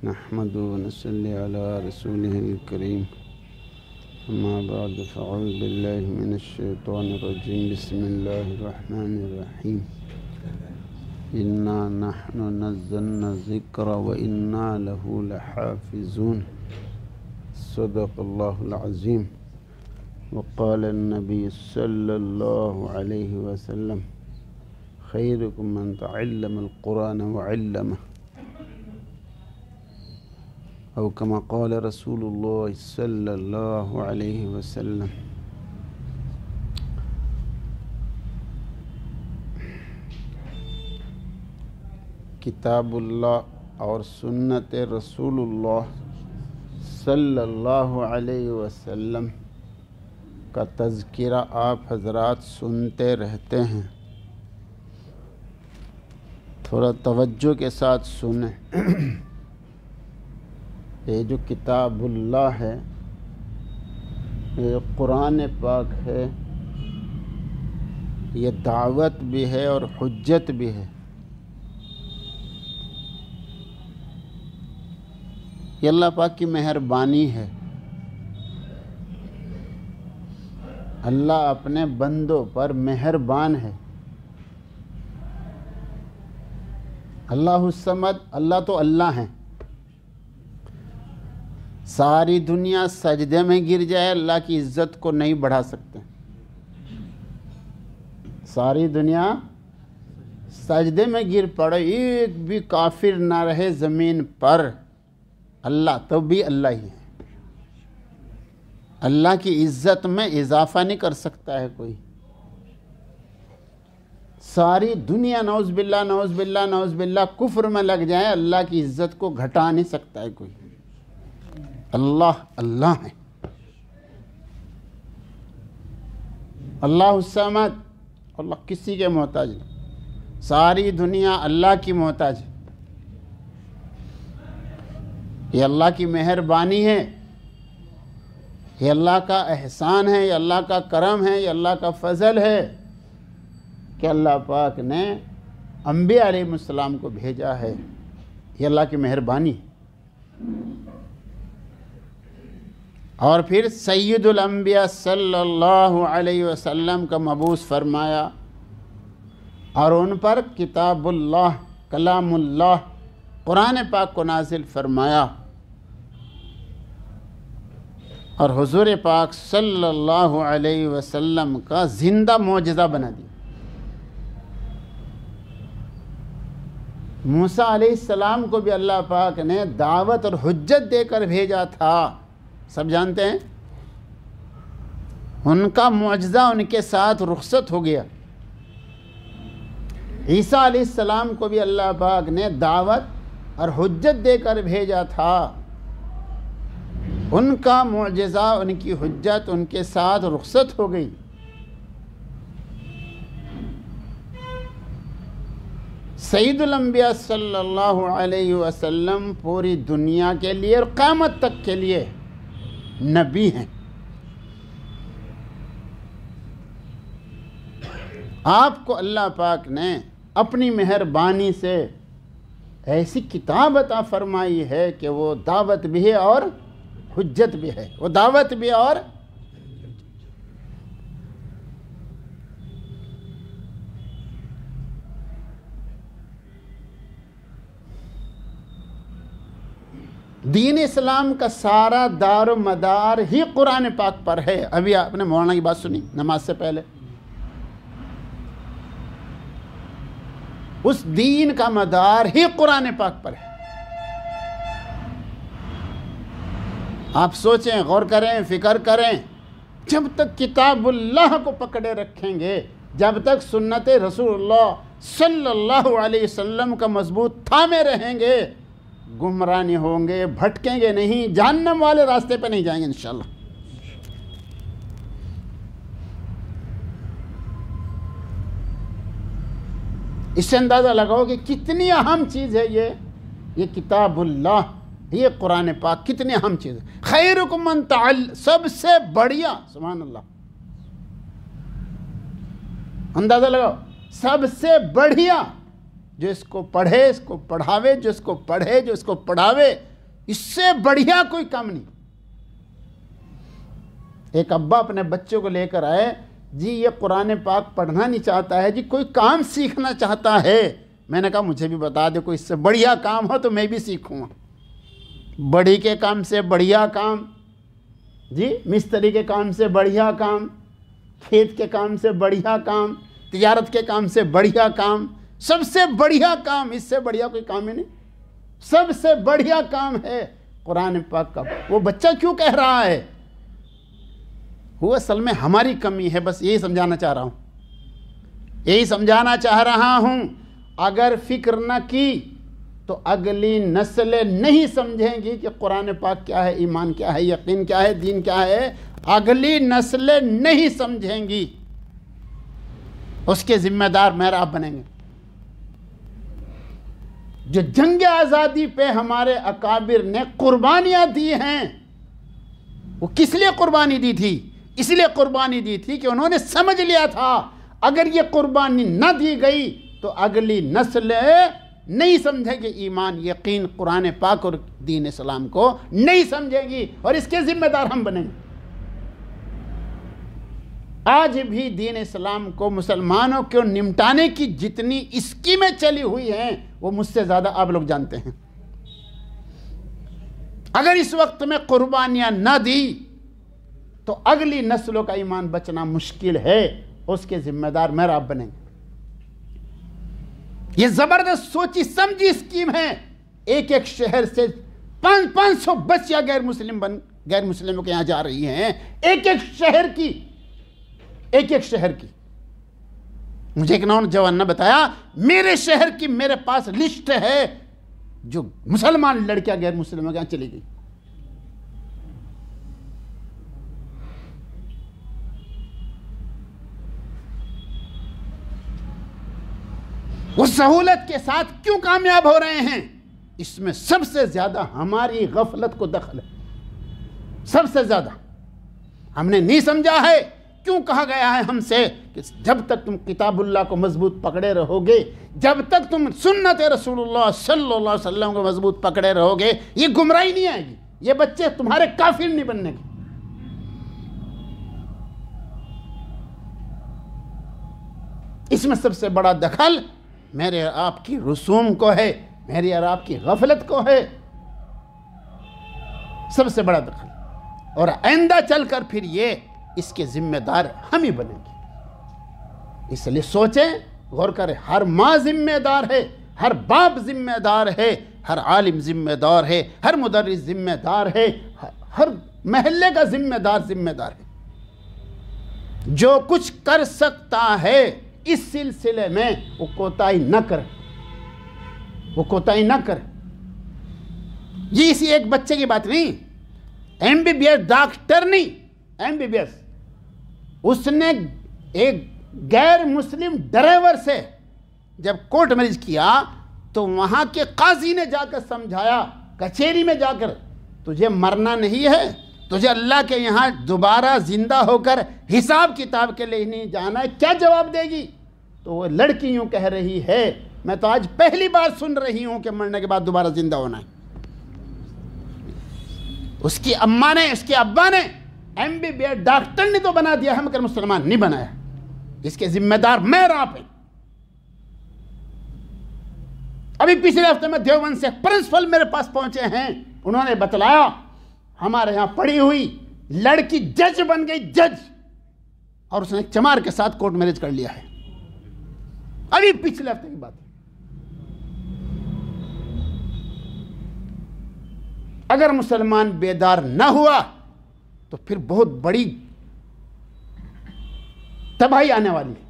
नहमदु व नसल्ली अला रसूलिहिल करीम। अम्मा बाद फ़अऊज़ु बिल्लाहि मिनश शैतानिर रजीम। बिस्मिल्लाहिर रहमानिर रहीम। इन्ना नहनु नज़्ज़लना ज़िक्र व इन्ना लहु लहाफ़िज़ून। सदक़ल्लाहुल अज़ीम। व क़ाल नबी सल्लल्लाहु अलैहि वसल्लम खैरुकुम मन तअल्लमल क़ुरान व अल्लमह औ कमा क़ाल रसूलुल्लाह सल्लल्लाहु अलैहि वसल्लम। किताबुल्लाह और सुन्नत रसूलुल्लाह सल्लल्लाहु अलैहि वसल्लम का तज़किरा आप हज़रात सुनते रहते हैं। थोड़ा तवज्जो के साथ सुने। ये जो किताबुल्लाह है, ये कुरान पाक है, ये दावत भी है और हुज्जत भी है। ये अल्लाह पाक की मेहरबानी है। अल्लाह अपने बंदों पर मेहरबान है। अल्लाहुस समद, अल्लाह तो अल्लाह है। सारी दुनिया सजदे में गिर जाए, अल्लाह की इज्जत को नहीं बढ़ा सकते। सारी दुनिया सजदे में गिर पड़े, एक भी काफिर ना रहे ज़मीन पर, अल्लाह तो भी अल्लाह ही है। अल्लाह की इज्जत में इजाफा नहीं कर सकता है कोई। सारी दुनिया नौज़ बिल्लाह नौज़ बिल्लाह नौज़ बिल्लाह कुफ्र में लग जाए, अल्लाह की इज्जत को घटा नहीं सकता है कोई। अल्लाह अल्लाह है। अल्लाहुस समद, अल्लाह किसी के मोहताज नहीं। सारी दुनिया अल्लाह की मोहताज है। ये अल्लाह की मेहरबानी है, ये अल्लाह का एहसान है, ये अल्लाह का करम है, ये अल्लाह का फ़ज़ल है कि अल्लाह पाक ने अंबिया अलैहिस्सलाम को भेजा है। ये अल्लाह की मेहरबानी। और फिर सय्यदुल अंबिया सल्लल्लाहु अलैहि वसल्लम का मबूस फरमाया और उन पर किताबुल्लाह कलामुल्लाह कुरान पाक को नाजिल फरमाया और हुज़ूर पाक सल्लल्लाहु अलैहि वसल्लम का ज़िंदा मौजज़ा बना दिया। मूसा अलैहिस्सलाम को भी अल्लाह पाक ने दावत और हुज्जत देकर भेजा था, सब जानते हैं। उनका मौजज़ा उनके साथ रुखसत हो गया। ईसा अलैहिस्सलाम को भी अल्लाह पाक ने दावत और हुज्जत देकर भेजा था। उनका मौजज़ा, उनकी हुज्जत उनके साथ रुखसत हो गई। सय्यदुल अंबिया सल्लल्लाहु अलैहि वसल्लम पूरी दुनिया के लिए और क़यामत तक के लिए नबी हैं। आपको अल्लाह पाक ने अपनी मेहरबानी से ऐसी किताब अता फरमाई है कि वो दावत भी है और हुज्जत भी है। वो दावत भी और दीन इस्लाम का सारा दार मदार ही कुरान पाक पर है। अभी आपने मौलाना की बात सुनी नमाज से पहले। उस दीन का मदार ही कुरान पाक पर है। आप सोचें, गौर करें, फिक्र करें। जब तक किताबुल्लाह को पकड़े रखेंगे, जब तक सुन्नत रसूलुल्लाह सल्लल्लाहु अलैहि वसल्लम का मजबूत थामे रहेंगे, गुमराह नहीं होंगे, भटकेंगे नहीं, जहन्नम वाले रास्ते पे नहीं जाएंगे इंशाअल्लाह। इससे अंदाज़ा लगाओ कि कितनी अहम चीज़ है ये किताबुल्लाह, ये कुरान पाक कितनी अहम चीज़ है। खैरुकुम मन तअल्लम, सबसे बढ़िया, सुभान अल्लाह, अंदाज़ा लगाओ, सबसे बढ़िया जो इसको पढ़े, इसको पढ़ावे, जो इसको पढ़े, जो इसको पढ़ावे, इससे बढ़िया कोई काम नहीं। एक अब्बा अपने बच्चों को लेकर आए, जी ये कुरान पाक पढ़ना नहीं चाहता है जी, कोई काम सीखना चाहता है। मैंने कहा मुझे भी बता दो कोई इससे बढ़िया काम हो तो मैं भी सीखूँगा। बड़ी के काम से बढ़िया काम जी, मिस्त्री के काम से बढ़िया काम, खेत के काम से बढ़िया काम, तिजारत के काम से बढ़िया काम, सबसे बढ़िया काम, इससे बढ़िया कोई काम ही नहीं। सबसे बढ़िया काम है कुरान पाक का। वो बच्चा क्यों कह रहा है? वो असल में हमारी कमी है, बस यही समझाना चाह रहा हूँ, यही समझाना चाह रहा हूँ। अगर फिक्र न की तो अगली नस्लें नहीं समझेंगी कि कुरान पाक क्या है, ईमान क्या है, यकीन क्या है, दीन क्या है। अगली नस्लें नहीं समझेंगी, उसके जिम्मेदार मेरा आप बनेंगे। जो जंग आज़ादी पे हमारे अकाबिर ने कुर्बानियां दी हैं, वो किस लिए कुर्बानी दी थी? इसलिए कुर्बानी दी थी कि उन्होंने समझ लिया था अगर ये कुर्बानी न दी गई तो अगली नस्लें नहीं समझेगी ईमान, यकीन, कुरान पाक और दीन इस्लाम को नहीं समझेगी, और इसके जिम्मेदार हम बनेंगे। आज भी दीन इस्लाम को, मुसलमानों को निमटाने की जितनी स्कीमें चली हुई हैं वो मुझसे ज़्यादा आप लोग जानते हैं। अगर इस वक्त में कुर्बानियां न दी तो अगली नस्लों का ईमान बचना मुश्किल है, उसके जिम्मेदार मेरा आप बनेंगे। ये जबरदस्त सोची समझी स्कीम है। एक एक शहर से 500 बच्चियां गैर मुस्लिमों के यहां जा रही हैं, एक एक शहर की, एक एक शहर की। मुझे एक नौजवान ने बताया, मेरे शहर की मेरे पास लिस्ट है जो मुसलमान लड़कियां गैर मुस्लिमों के यहां चली गई। वो सहूलत के साथ क्यों कामयाब हो रहे हैं? इसमें सबसे ज्यादा हमारी गफलत को दखल है। सबसे ज्यादा हमने नहीं समझा है। क्यों कहा गया है हमसे कि जब तक तुम किताबुल्लाह को मजबूत पकड़े रहोगे, जब तक तुम सुन्नत रसूलुल्लाह सल्लल्लाहु अलैहि वसल्लम को मजबूत पकड़े रहोगे, ये गुमराही नहीं आएगी, ये बच्चे तुम्हारे काफिर नहीं बनने के। इसमें सबसे बड़ा दखल मेरे और आपकी रसूम को है, मेरी और आपकी गफलत को है, सबसे बड़ा दखल। और आइंदा चलकर फिर ये इसके जिम्मेदार हम ही बनेंगे। इसलिए सोचें, गौर करें, हर माँ जिम्मेदार है, हर बाप जिम्मेदार है, हर आलिम जिम्मेदार है, हर मुदर्रिस जिम्मेदार है, हर महल्ले का जिम्मेदार है। जो कुछ कर सकता है इस सिलसिले में वो कोताही न करे, वो कोताही न करे। ये इसी एक बच्चे की बात नहीं, MBBS डॉक्टर नहीं, MBBS, उसने एक गैर मुस्लिम ड्राइवर से जब कोर्ट मैरिज किया तो वहां के काजी ने जाकर समझाया, कचहरी में जाकर, तुझे मरना नहीं है, तुझे अल्लाह के यहाँ दोबारा जिंदा होकर हिसाब किताब के लिए नहीं जाना है। क्या जवाब देगी? तो वो लड़की यूं कह रही है, मैं तो आज पहली बार सुन रही हूं कि मरने के बाद दोबारा जिंदा होना है। उसकी अम्मा ने, उसके अब्बा ने MBBS डॉक्टर ने तो बना दिया है, मगर मुसलमान नहीं बनाया। इसके जिम्मेदार मैं और आप हैं। अभी पिछले हफ्ते में देवबंद से प्रिंसिपल मेरे पास पहुंचे हैं, उन्होंने बतलाया हमारे यहां पढ़ी हुई लड़की जज बन गई, जज, और उसने चमार के साथ कोर्ट मैरिज कर लिया है। अभी पिछले हफ्ते की बात है। अगर मुसलमान बेदार न हुआ तो फिर बहुत बड़ी तबाही आने वाली है।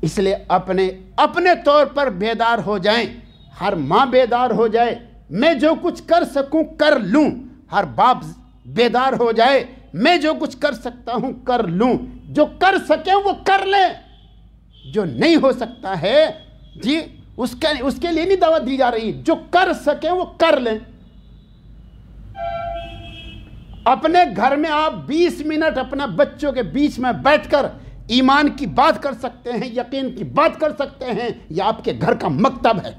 इसलिए अपने तौर पर बेदार हो जाएं, हर मां बेदार हो जाए, मैं जो कुछ कर सकूं कर लूं, हर बाप बेदार हो जाए, मैं जो कुछ कर सकता हूं कर लूं, जो कर सके वो कर ले, जो नहीं हो सकता है जी उसके लिए नहीं दावत दी जा रही, जो कर सके वो कर ले। अपने घर में आप 20 मिनट अपने बच्चों के बीच में बैठकर ईमान की बात कर सकते हैं, यकीन की बात कर सकते हैं। यह आपके घर का मकतब है।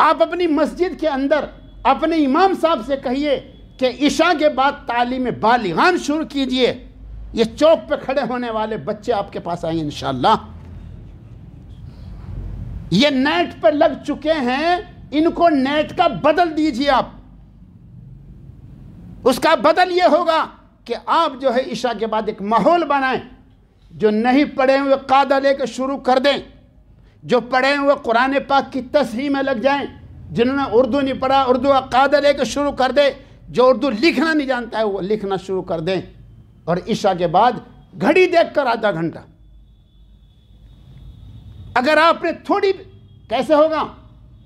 आप अपनी मस्जिद के अंदर अपने इमाम साहब से कहिए कि इशा के बाद तालीम बालिगान शुरू कीजिए। ये चौक पे खड़े होने वाले बच्चे आपके पास आएंगे इंशाअल्लाह। ये नेट पर लग चुके हैं, इनको नेट का बदल दीजिए आप। उसका बदल ये होगा कि आप जो है इशा के बाद एक माहौल बनाएं। जो नहीं पढ़े हुए कायदा लेकर शुरू कर दें, जो पढ़े हुए कुरान पाक की तस्हीह में लग जाएं, जिन्होंने उर्दू नहीं पढ़ा उर्दू का कायदा लेकर शुरू कर दे, जो उर्दू लिखना नहीं जानता है वो लिखना शुरू कर दें। और इशा के बाद घड़ी देखकर आधा घंटा, अगर आपने थोड़ी, कैसे होगा?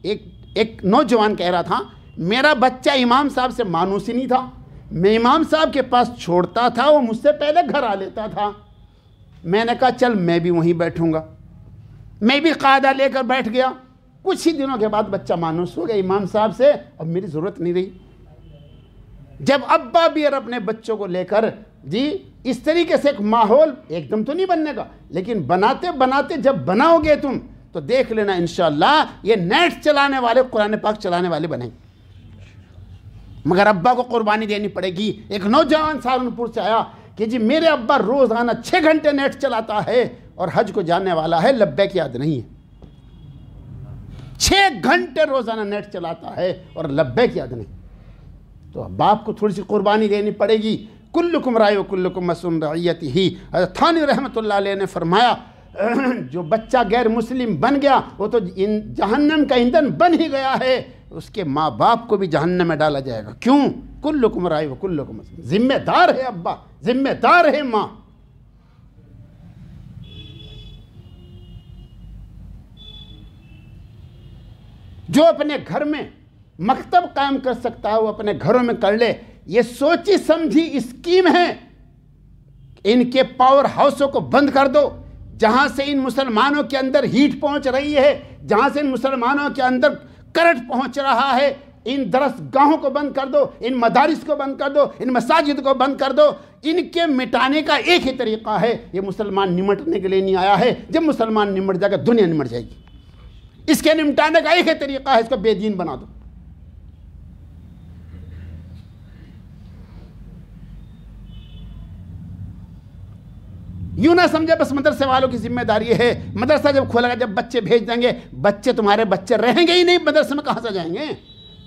एक नौजवान कह रहा था, मेरा बच्चा इमाम साहब से मानूस ही नहीं था, मैं इमाम साहब के पास छोड़ता था, वो मुझसे पहले घर आ लेता था। मैंने कहा चल मैं भी वहीं बैठूंगा, मैं भी कायदा लेकर बैठ गया। कुछ ही दिनों के बाद बच्चा मानूस हो गया इमाम साहब से, अब मेरी ज़रूरत नहीं रही। जब अब्बा भी और अपने बच्चों को लेकर जी इस तरीके से एक माहौल, एकदम तो नहीं बनने का, लेकिन बनाते बनाते जब बनाओगे तुम तो देख लेना इंशाअल्लाह ये नेट चलाने वाले, कुरान पाक चलाने वाले बनेंगे। मगर अब्बा को कुर्बानी देनी पड़ेगी। एक नौजवान सहारनपुर से आया कि जी मेरे अब्बा रोज़ाना 6 घंटे नेट चलाता है और हज को जाने वाला है, लब्बैक याद नहीं है। 6 घंटे रोज़ाना नेट चलाता है और लब्बैक याद नहीं। तो बाप को थोड़ी सी कुर्बानी देनी पड़ेगी। कुल्लुकुम राय व कुल्लुकुम मसून रइयतिही। हज़रत थानी रहमतुल्लाह अलैह ने फरमाया जो बच्चा गैर मुस्लिम बन गया वो तो जहन्नम का ईंधन बन ही गया है, उसके माँ बाप को भी जहन्नम में डाला जाएगा। क्यों? कुल्लुकुम राय व कुल्लुकुम मसून। जिम्मेदार है अब्बा, जिम्मेदार है माँ। जो अपने घर में मकतब कायम कर सकता है वो अपने घरों में कर ले। ये सोची समझी स्कीम है। इनके पावर हाउसों को बंद कर दो, जहां से इन मुसलमानों के अंदर हीट पहुंच रही है, जहां से इन मुसलमानों के अंदर करंट पहुंच रहा है। इन दरसगाहों को बंद कर दो, इन मदारिस को बंद कर दो, इन मसाजिद को बंद कर दो। इनके मिटाने का एक ही तरीका है, ये मुसलमान निमटने के लिए नहीं आया है। जब मुसलमान निमट जाएगा दुनिया निमट जाएगी। इसके निमटाने का एक ही तरीका है, इसको बेदीन बना दो। यूं ना समझे बस मदरसे वालों की जिम्मेदारी है। मदरसा जब खोलेगा, जब बच्चे भेज देंगे, बच्चे तुम्हारे बच्चे रहेंगे ही नहीं, मदरसे में कहां से जाएंगे?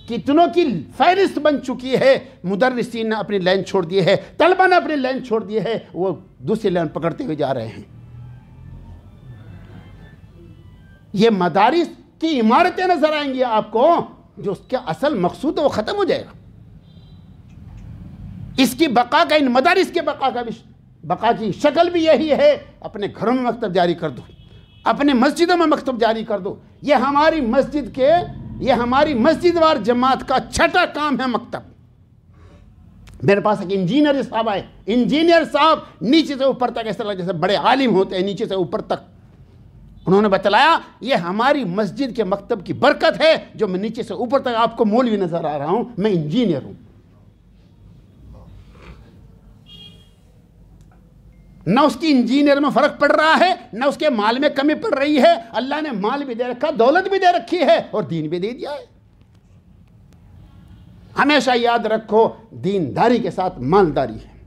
कितनों की फहरिस्त बन चुकी है। मुदर्रिसीन ने अपनी लाइन छोड़ दी है, तलबा ने अपनी लाइन छोड़ दी है, वो दूसरी लाइन पकड़ते हुए जा रहे हैं। ये मदारिस की इमारतें नजर आएंगी आपको, जो उसका असल मकसूद है वो खत्म हो जाएगा। इसकी बका का, इन मदारिस के बका का भी, बका की शक्ल भी यही है। अपने घरों में मकतब जारी कर दो, अपने मस्जिदों में मकतब जारी कर दो। ये हमारी मस्जिद के, ये हमारी मस्जिदवार जमात का छठा काम है मकतब। मेरे पास एक इंजीनियर साहब आए। इंजीनियर साहब नीचे से ऊपर तक, ऐसा लगा जैसे बड़े आलिम होते हैं, नीचे से ऊपर तक। उन्होंने बतलाया ये हमारी मस्जिद के मकतब की बरकत है, जो मैं नीचे से ऊपर तक आपको मौलवी नजर आ रहा हूं, मैं इंजीनियर हूं। न उसकी इंजीनियर में फर्क पड़ रहा है, न उसके माल में कमी पड़ रही है। अल्लाह ने माल भी दे रखा, दौलत भी दे रखी है और दीन भी दे दिया है। हमेशा याद रखो, दीनदारी के साथ मालदारी है।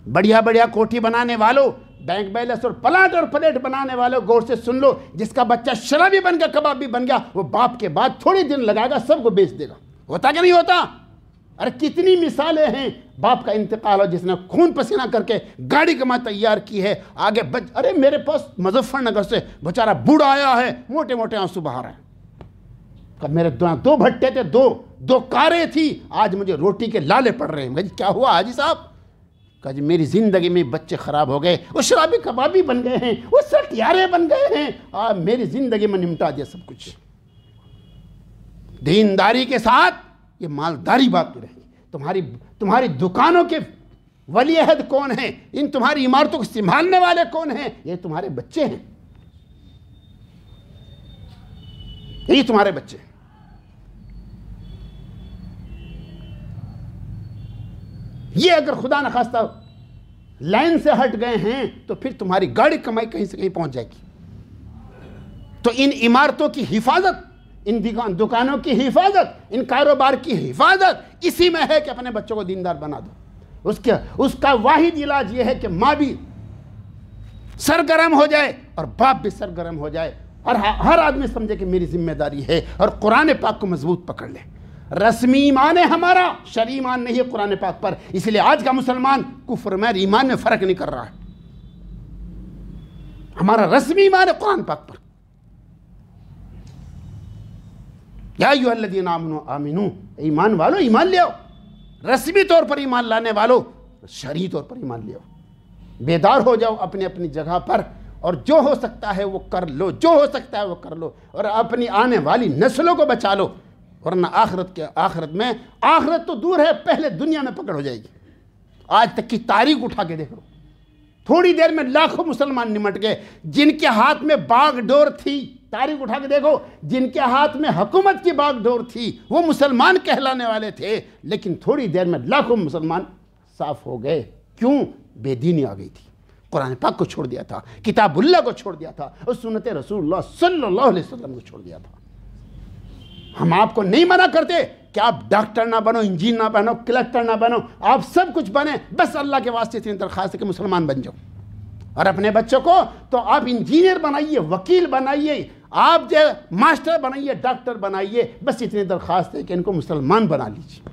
बढ़िया बढ़िया कोठी बनाने वालों, बैंक बैलेंस और प्लाट और प्लेट बनाने वालों, गौर से सुन लो, जिसका बच्चा शराबी बन गया, कबाबी बन गया, वो बाप के बाद थोड़े दिन लगाएगा, सबको बेच देगा। होता क्या नहीं होता? अरे कितनी मिसालें हैं। बाप का इंतकाल हो, जिसने खून पसीना करके गाड़ी कमा तैयार की है, आगे अरे मेरे पास मुजफ्फरनगर से बेचारा बूढ़ा आया है, मोटे मोटे आंसू बहा रहा है। कब मेरे 2 भट्टे थे, दो कारें थी, आज मुझे रोटी के लाले पड़ रहे हैं। क्या हुआ हाजी साहब? कहा मेरी जिंदगी में बच्चे खराब हो गए, वो शराबी कबाबी बन गए हैं, वो सटियारे बन गए हैं, मेरी जिंदगी में निमटा दिया सब कुछ। दीनदारी के साथ ये मालदारी बाकी रहेगी। तुम्हारी दुकानों के वली अहद कौन है? इन तुम्हारी इमारतों को संभालने वाले कौन हैं? ये तुम्हारे बच्चे हैं, यही तुम्हारे बच्चे हैं। ये अगर खुदा न खास्ता लाइन से हट गए हैं तो फिर तुम्हारी गाड़ी कमाई कहीं से कहीं पहुंच जाएगी। तो इन इमारतों की हिफाजत, इन दुकानों की हिफाजत, इन कारोबार की हिफाजत इसी में है कि अपने बच्चों को दीनदार बना दो। उसका वाहिद इलाज यह है कि माँ भी सरगर्म हो जाए और बाप भी सरगर्म हो जाए और हर आदमी समझे कि मेरी जिम्मेदारी है और कुरान पाक को मजबूत पकड़ ले। रस्मी ईमान है हमारा, शरई ईमान नहीं है कुरान पाक पर। इसलिए आज का मुसलमान कुफ्र में ईमान में फर्क नहीं कर रहा है। हमारा रस्मी ईमान है कुरान पाक पर। या अय्युहल्लज़ीना आमिनू, ईमान वालो ईमान ले आओ। रस्मी तौर पर ईमान लाने वालों शरई तौर पर ईमान ले आओ। बेदार हो जाओ अपनी अपनी जगह पर और जो हो सकता है वो कर लो, जो हो सकता है वो कर लो और अपनी आने वाली नस्लों को बचा लो, वरना आखिरत तो दूर है, पहले दुनिया में पकड़ हो जाएगी। आज तक की तारीख उठा के देख लो, थोड़ी देर में लाखों मुसलमान निमट गए। जिनके हाथ में बागडोर थी, तारीख उठा के देखो, जिनके हाथ में हुकूमत की बागडोर थी वो मुसलमान कहलाने वाले थे, लेकिन थोड़ी देर में लाखों मुसलमान साफ हो गए। क्यों? बेदीनी आ गई थी। कुरान पाक को छोड़ दिया था, किताबुल्लाह को छोड़ दिया था और सुन्नत रसूलुल्लाह सल्लल्लाहु अलैहि वसल्लम को छोड़ दिया था। हम आपको नहीं मना करते कि आप डॉक्टर ना बनो, इंजीनियर ना बनो, कलेक्टर ना बनो, आप सब कुछ बने, बस अल्लाह के वास्ते इतनी दरख्वास्त है कि मुसलमान बन जाओ। और अपने बच्चों को तो आप इंजीनियर बनाइए, वकील बनाइए, आप जो मास्टर बनाइए, डॉक्टर बनाइए, बस इतनी दरख्वास्त है कि इनको मुसलमान बना लीजिए।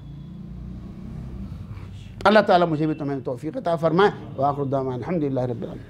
अल्लाह ताला मुझे भी तुम्हें तौफीक अता फरमाए। व आखिर दावाना अल्हम्दुलिल्लाहि रब्बिल आलमीन।